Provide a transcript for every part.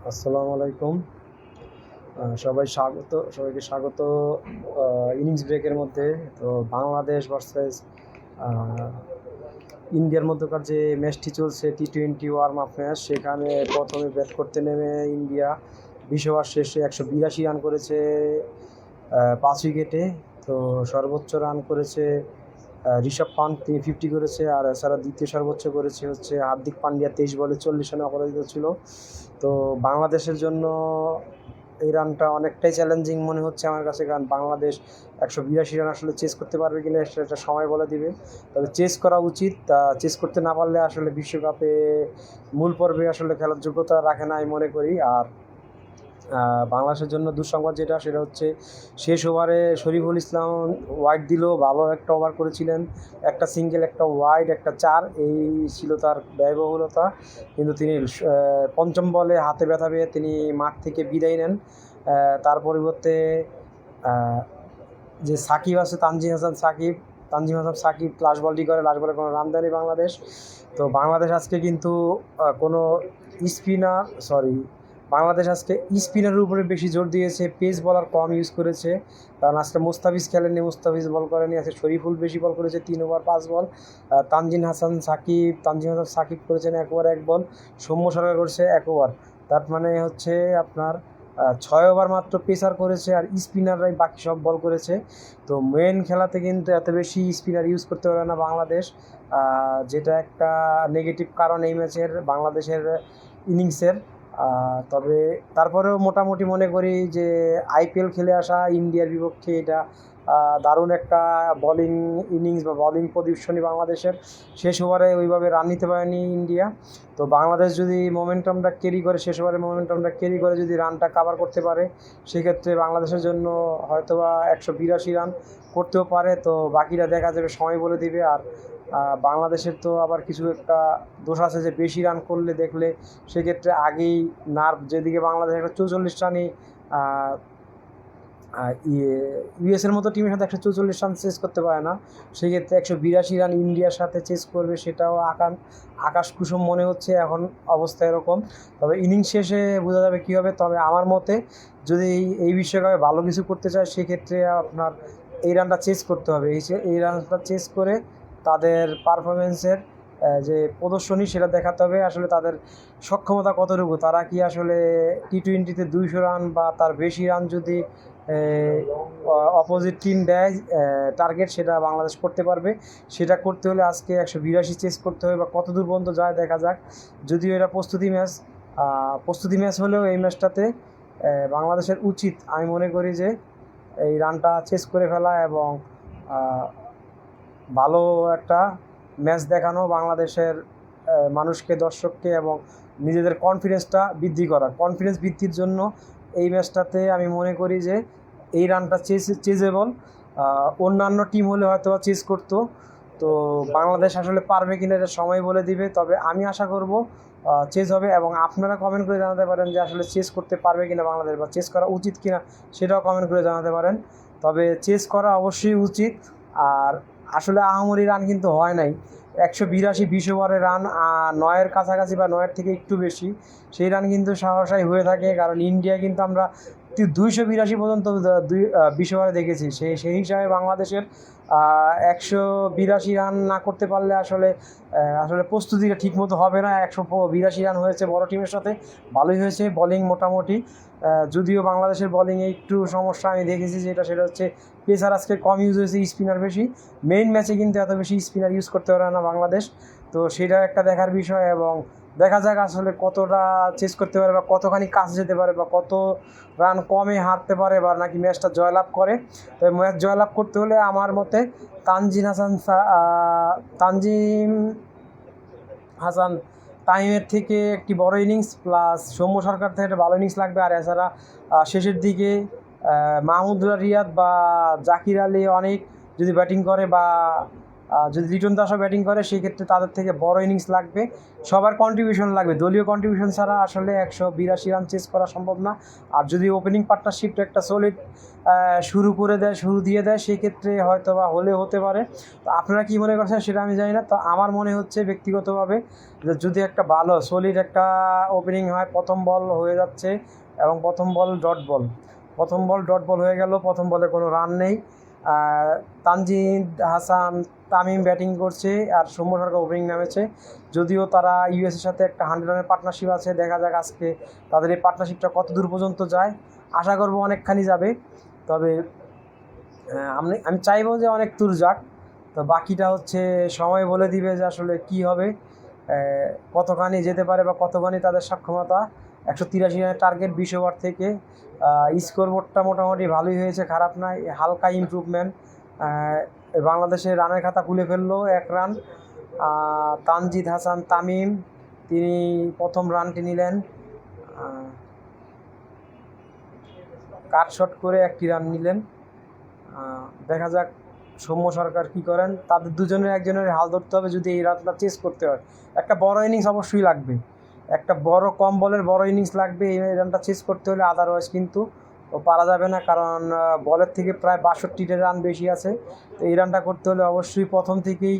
আসসালামু আলাইকুম। সবাইকে স্বাগত ইনিংস ব্রেকের মধ্যে। তো বাংলাদেশ ভার্সেস ইন্ডিয়ার মধ্যকার যে ম্যাচটি চলছে টি-20 ওয়ার্ম আপ ম্যাচ, সেখানে প্রথমে ব্যাট করতে নেমে ইন্ডিয়া 20 ওভার শেষে 182 রান করেছে 5 উইকেটে। তো সর্বোচ্চ রান করেছে ঋষভ পান্ট, তিনি 50 করেছে। আর এছাড়া দ্বিতীয় সর্বোচ্চ করেছে হচ্ছে হার্দিক পান্ডিয়া, 23 বলে 40 রানে অপরাজিত ছিল। তো বাংলাদেশের জন্য এই রানটা অনেকটাই চ্যালেঞ্জিং মনে হচ্ছে আমার কাছে, কারণ বাংলাদেশ 182 রান আসলে চেস করতে পারবে কিনা সেটা সময় বলে দিবে। তবে চেস করা উচিত, চেস করতে না পারলে আসলে বিশ্বকাপে মূল পর্বে আসলে খেলার যোগ্যতা রাখে না আমি মনে করি। আর বাংলাদেশের জন্য দুঃসংবাদ যেটা, সেটা হচ্ছে শেষ ওভারে শরীফুল ইসলাম ওয়াইড দিল, ভালো একটা ওভার করেছিলেন, একটা সিঙ্গেল, একটা ওয়াইড, একটা 4, এই ছিল তার ব্যয়বহুলতা। কিন্তু তিনি পঞ্চম বলে হাতে ব্যথা পেয়ে তিনি মাঠ থেকে বিদায় নেন। তার পরিবর্তে যে সাকিব আছে, তানজিম হাসান সাকিব লাস্ট বলটি করে, লাস্ট বলে কোনো রান দেয়নি বাংলাদেশ। তো বাংলাদেশ আজকে কিন্তু কোনো বাংলাদেশ আজকে স্পিনারের উপরে বেশি জোর দিয়েছে, পেস বলার কম ইউজ করেছে। কারণ আজকে মুস্তাফিজ খেলেননি, মুস্তাফিজ বল করেনি। আজকে শরীফুল বেশি বল করেছে, 3 ওভার 5 বল। তানজিম হাসান সাকিব করেছেন 1 ওভার 1 বল। সৌম্য সরকার করেছে 1 ওভার। তার মানে হচ্ছে আপনার 6 ওভার মাত্র পেসার করেছে, আর স্পিনাররাই বাকি সব বল করেছে। তো মেন খেলাতে কিন্তু এত বেশি স্পিনার ইউজ করতে পারে না বাংলাদেশ, যেটা একটা নেগেটিভ কারণ এই ম্যাচের বাংলাদেশের ইনিংসের। তবে তারপরেও মোটামুটি মনে করি যে আইপিএল খেলে আসা ইন্ডিয়ার বিপক্ষে এটা দারুণ একটা বোলিং ইনিংস বা বোলিং প্রদর্শনী বাংলাদেশের। শেষ ওভারে ওইভাবে রান নিতে পারেনি ইন্ডিয়া। তো বাংলাদেশ যদি মোমেন্টামটা ক্যারি করে, শেষ ওভারে মোমেন্টামটা ক্যারি করে যদি রানটা কাভার করতে পারে, সেক্ষেত্রে বাংলাদেশের জন্য হয়তোবা 182 রান করতেও পারে। তো বাকিটা দেখা যাবে, সময় বলে দিবে। আর বাংলাদেশের তো আবার কিছু একটা দোষ আছে, যে বেশি রান করলে দেখলে সেক্ষেত্রে আগেই নার্ভ যেদিকে বাংলাদেশ একটা 44 রানই ইউএসের মতো টিমের সাথে 144 রান চেস করতে পারে না, সেক্ষেত্রে 182 রান ইন্ডিয়ার সাথে চেস করবে, সেটাও আকাশ কুসুম মনে হচ্ছে এখন অবস্থা এরকম। তবে ইনিংস শেষে বোঝা যাবে কী হবে। তবে আমার মতে যদি এই বিশ্বকাপে ভালো কিছু করতে চায়, সেক্ষেত্রে আপনার এই রানটা চেস করতে হবে। এই রানটা চেস করে তাদের পারফরমেন্সের যে প্রদর্শনী সেটা দেখাতে হবে, আসলে তাদের সক্ষমতা কতটুকু। তারা কি আসলে টি-20তে 200 রান বা তার বেশি রান যদি অপোজিট টিম দেয় টার্গেট, সেটা বাংলাদেশ করতে পারবে। সেটা করতে হলে আজকে 182 চেস করতে হবে, বা কত দূর পর্যন্ত যায় দেখা যাক। যদিও এটা প্রস্তুতি ম্যাচ হলেও এই ম্যাচটাতে বাংলাদেশের উচিত, আমি মনে করি যে এই রানটা চেস করে ফেলা এবং ভালো একটা ম্যাচ দেখানো, বাংলাদেশের মানুষকে, দর্শককে এবং নিজেদের কনফিডেন্সটা বৃদ্ধি করা। কনফিডেন্স বৃদ্ধির জন্য এই ম্যাচটাতে আমি মনে করি যে এই রানটা চেজেবল। অন্যান্য টিম হলে হয়তো চেস করতো। তো বাংলাদেশ আসলে পারবে কিনা এটা সময় বলে দিবে। তবে আমি আশা করব চেস হবে, এবং আপনারা কমেন্ট করে জানাতে পারেন যে আসলে চেস করতে পারবে কিনা বাংলাদেশ, বা চেস করা উচিত কিনা সেটাও কমেন্ট করে জানাতে পারেন। তবে চেস করা অবশ্যই উচিত। আর আসলে আহামরি রান কিন্তু হয় নাই, 182 20 ওভারে রান 9-এর কাছাকাছি বা 9-এর থেকে একটু বেশি, সেই রান কিন্তু সাহসাই হয়ে থাকে। কারণ ইন্ডিয়া কিন্তু আমরা 282 পর্যন্ত 20 ওভারে দেখেছি। সেই হিসাবে বাংলাদেশের 182 রান না করতে পারলে আসলে প্রস্তুতিটা ঠিকমতো হবে না। 182 রান হয়েছে বড় টিমের সাথে, ভালোই হয়েছে। বোলিং মোটামুটি, যদিও বাংলাদেশের বোলিংয়ে একটু সমস্যা আমি দেখেছি, সেটা হচ্ছে পেসার আজকে কম ইউজ হয়েছে, স্পিনার বেশি। মেইন ম্যাচে কিন্তু এত বেশি স্পিনার ইউজ করতে পারে না বাংলাদেশ। তো সেটা একটা দেখার বিষয়, এবং দেখা যাক আসলে কতটা চেস করতে পারে, বা কতখানি কাছে যেতে পারে, বা কত রান কমে হারতে পারে, বা নাকি ম্যাচটা জয়লাভ করে। তবে ম্যাচ জয়লাভ করতে হলে আমার মতে তানজিম হাসান তামিমের থেকে একটি বড় ইনিংস, প্লাস সৌম্য সরকার থেকে একটা ভালো ইনিংস লাগবে। আর এছাড়া শেষের দিকে মাহমুদুল্লাহ রিয়াদ বা জাকির আলী অনেক যদি ব্যাটিং করে, বা যদি লিটন দাসও ব্যাটিং করে সেক্ষেত্রে তাদের থেকে বড় ইনিংস লাগবে, সবার কন্ট্রিবিউশন লাগবে, দলীয় কন্ট্রিবিউশন ছাড়া আসলে 182 রান চেস করা সম্ভব না। আর যদি ওপেনিং পার্টনারশিপটা একটা সলিড শুরু দিয়ে দেয় সেক্ষেত্রে হয়তো বা হতে পারে। তো আপনারা কী মনে করছেন সেটা আমি জানি না। তো আমার মনে হচ্ছে ব্যক্তিগতভাবে যে যদি একটা ভালো সলিড একটা ওপেনিং হয়, প্রথম বল হয়ে যাচ্ছে এবং প্রথম বল ডট বল হয়ে গেল, প্রথম বলে কোনো রান নেই, তানজিদ হাসান তামিম ব্যাটিং করছে আর সৌম্য সরকার ওপেনিং নামেছে। যদিও তারা ইউএসের সাথে একটা 100 রানের পার্টনারশিপ আছে, দেখা যাক আজকে তাদের এই পার্টনারশিপটা কত দূর পর্যন্ত যায়। আশা করব অনেকখানি যাবে, তবে আমি চাইবো যে অনেক দূর যাক। তো বাকিটা হচ্ছে সময় বলে দিবে যে আসলে কি হবে, কতখানি যেতে পারে বা কতখানি তাদের সক্ষমতা। 183 রানের টার্গেট 20 ওভার থেকে। স্কোরবোর্ডটা মোটামুটি ভালোই হয়েছে, খারাপ নয়, হালকা ইমপ্রুভমেন্ট। বাংলাদেশের রানের খাতা খুলে ফেললো 1 রান। তানজিদ হাসান তামিম তিনি প্রথম রানটি নিলেন, কাট শট করে 1টি রান নিলেন। দেখা যাক সৌম্য সরকার কী করেন। তাদের দুজনের একজনের হাল ধরতে হবে যদি এই রানটা চেস করতে হয়। একটা বড় ইনিংস অবশ্যই লাগবে, একটা কম বলের বড় ইনিংস লাগবে এই রানটা চেস করতে হলে, আদারওয়াইজ কিন্তু পারা যাবে না, কারণ বলের থেকে প্রায় 62টা রান বেশি আছে। তো এই রানটা করতে হলে অবশ্যই প্রথম থেকেই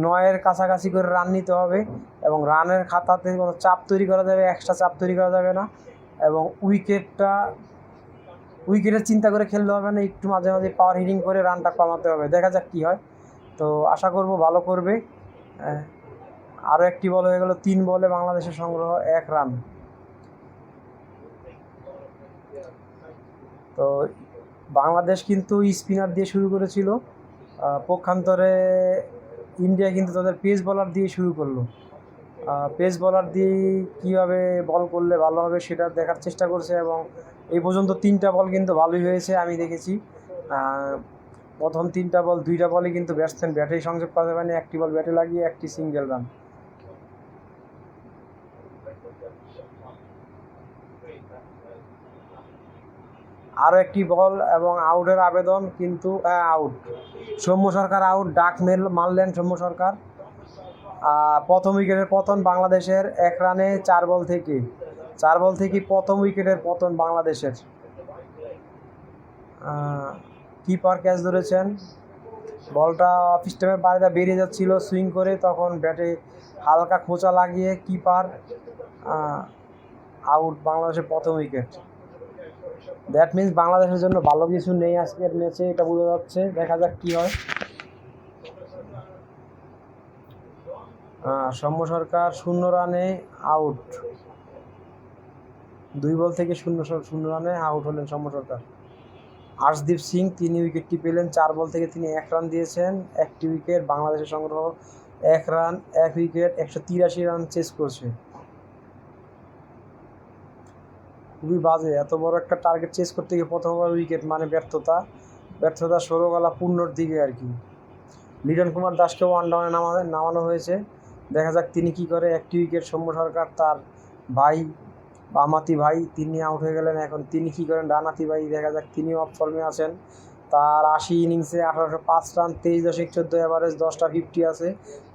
9-এর কাছাকাছি করে রান নিতে হবে এবং রানের খাতাতে কোনো চাপ তৈরি করা যাবে, এক্সট্রা চাপ তৈরি করা যাবে না এবং উইকেটের চিন্তা করে খেলতে হবে না, একটু মাঝে মাঝে পাওয়ার হিটিং করে রানটা কমাতে হবে। দেখা যাক কী হয়। তো আশা করব ভালো করবে। আরও একটি বল হয়ে গেল, 3 বলে বাংলাদেশের সংগ্রহ 1 রান। তো বাংলাদেশ কিন্তু স্পিনার দিয়ে শুরু করেছিল, পক্ষান্তরে ইন্ডিয়া কিন্তু তাদের পেস বোলার দিয়ে শুরু করলো। পেস বোলার দিয়ে কীভাবে বল করলে ভালো হবে সেটা দেখার চেষ্টা করছে এবং এই পর্যন্ত 3টা বল কিন্তু ভালোই হয়েছে আমি দেখেছি। প্রথম 3টা বল 2টা বলই কিন্তু ব্যাটসম্যান ব্যাটেই সংযোগ করতে পারেনি, 1টি বল ব্যাটে লাগিয়ে 1টি সিঙ্গেল রান। আরও একটি বল এবং আউটের আবেদন, কিন্তু আউট। সৌম্য সরকার আউট, ডাক মারলেন সৌম্য সরকার। প্রথম উইকেটের পতন বাংলাদেশের 1 রানে 4 বল থেকে প্রথম উইকেটের পতন বাংলাদেশের। কিপার ক্যাচ ধরেছেন, বলটা অফ স্টাম্পের বাইরে বেরিয়ে যাচ্ছিল সুইং করে, তখন ব্যাটে হালকা খোঁচা লাগিয়ে কিপার আউট, বাংলাদেশের প্রথম উইকেট। দ্যাট মিনস বাংলাদেশের জন্য ভালো কিছু নেই আজকের ম্যাচে, এটা বোঝা যাচ্ছে। দেখা যাক কী হয়। সৌম্য সরকার 0 রানে আউট, 2 বল থেকে 0 রানে আউট হলেন সৌম্য সরকার। আর্শদীপ সিং তিনি উইকেটটি পেলেন, 4 বল থেকে তিনি 1 রান দিয়েছেন, 1টি উইকেট। বাংলাদেশের সংগ্রহ 1 রান 1 উইকেট, 183 রান চেস করছে। খুবই বাজে, এত বড় একটা টার্গেট চেস করতে গিয়ে প্রথমবার উইকেট মানে ব্যর্থতা 16 গলা পূর্ণর দিকে আর কি। লিটন কুমার দাসকেও ওয়ানডাউনে নামানো হয়েছে, দেখা যাক তিনি কি করে। 1টি উইকেট সৌম্য সরকার, তার ভাই বামাতি ভাই তিনি আউট হয়ে গেলেন। এখন তিনি কি করেন ডানাতি ভাই, দেখা যাক, তিনি অফ ফর্মে আছেন। তার 80 ইনিংসে 1805 রান, 23.14 অ্যাভারেজ, 10টা 50 আছে,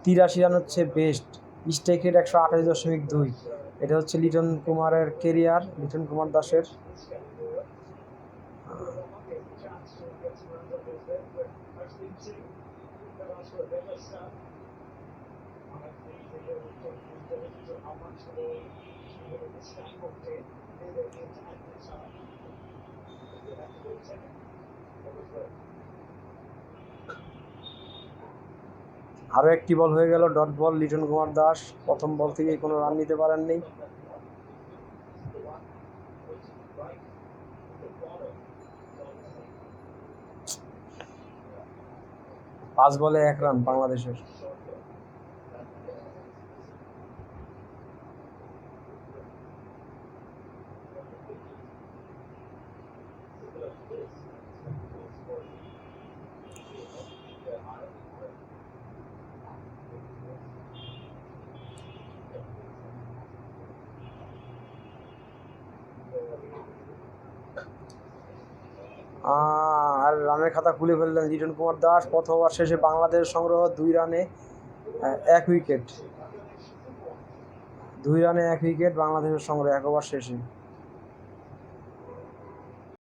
83 রান হচ্ছে বেস্ট, স্ট্রাইক রেট 128.2। এটা হচ্ছে লিটন কুমারের কেরিয়ার, লিটন কুমার দাসের। আরও একটি বল হয়ে গেল ডট বল, লিটন কুমার দাস প্রথম বল থেকেই কোনো রান নিতে পারেননি। 5 বলে 1 রান বাংলাদেশের। আর রানের রানের খাতা খুলে ফেললেন লিটন কুমার দাস। প্রথম ওভার শেষে বাংলাদেশ সংগ্রহ 2 রানে 1 উইকেট। 2 রানে 1 উইকেট বাংলাদেশের সংগ্রহ 1 ওভার শেষে।